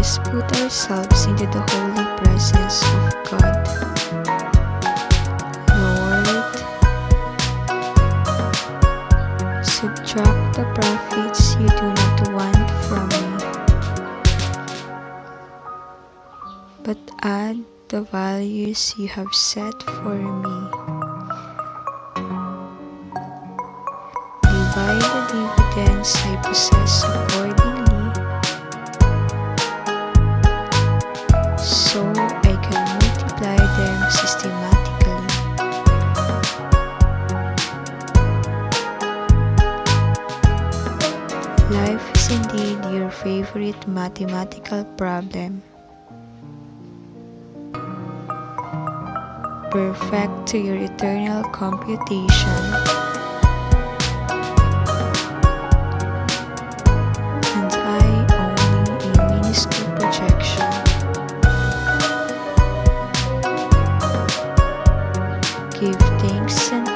us put ourselves into the holy presence of God. Lord, subtract the profits you do not want from me, but add the values you have set for me. Divide the dividends I possess accordingly, so I can multiply them systematically. Life is indeed your favorite mathematical problem. Perfect to your eternal computation, and I only a minuscule projection. Give thanks and